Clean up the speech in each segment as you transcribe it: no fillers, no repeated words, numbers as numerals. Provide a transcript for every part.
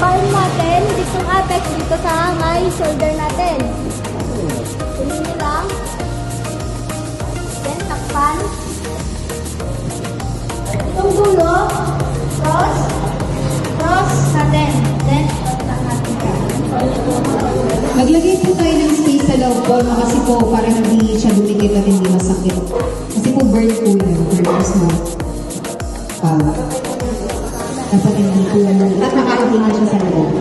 Palm natin, ditong apex dito sa may shoulder natin. Tuloy nyo lang. Then, takpan. Itong dulo, cross natin. Then, tak natin. Maglagay po tayo ng space sa loob po, no? Kasi po para hindi siya dumikit at hindi masakit. Kasi po burn po yun, burn is not. Dapat hindi po at nakakahinga siya sa loob.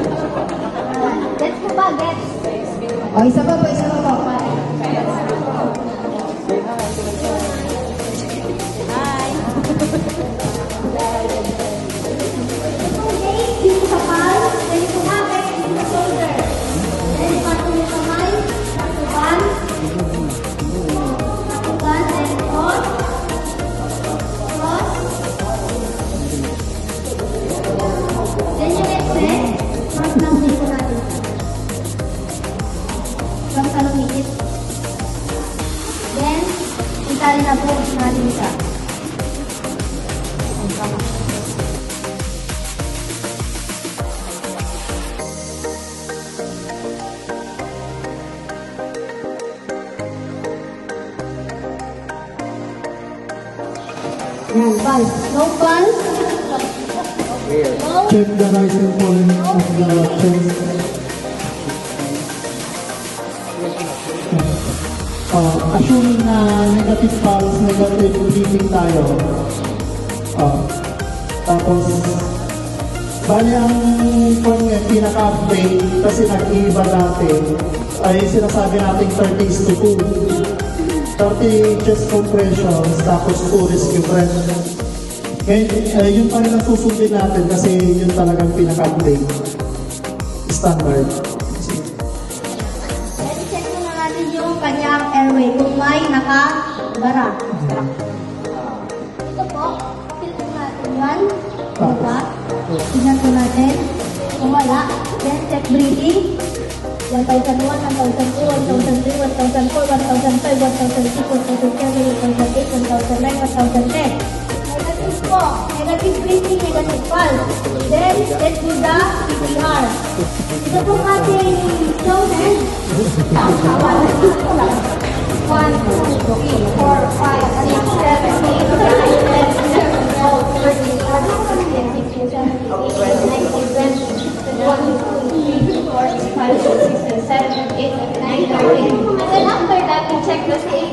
Gets mo ba? Gets? O, isa pa po, isa pa po. Itong gate, dito sa palm. Then, itong apex, dito sa shoulder. Then, patong yung kamay. Takuban. Takuban. Then, cross. Then, yung exit, cross lang dito natin. Cross sa lumikit. Then, itali na po natin siya. Yan, pulse. No pulse. No. Check the rise and falling of the chest. Assuming na negative pulse, negative breathing tayo. Tapos, bali ang pinaka-update kasi nag-iiba natin ay sinasabi natin 30:2. 30 chest compressions, tapos 2 rescue breath. Ngayon, yun pa rin ang susundin natin kasi yun talagang pinaka-update. Standard. Ready, check muna natin yung kanyang airway kung may nakabara. Ito po, filter natin yan. Diba? Tingnan po natin. Kung wala, then check breathing. 1,001, 1,002, 1,003, 1,004, 1,005, 1,006, 1,007, 1,008, 1,009, 1,010. Negative po. Negative breathing, negative pulse. Then, let's do the CPR. Ito pong ating show hand. 1, 2, 3, 4, 5, 6, 7, 8, 9, 10, 11, 12, 13, 14, 15, 16, 17, 18, 19, 20, 21, 22, 23, 24, 25, 26, 27, 28, 29, 30. And then after that, we check the CA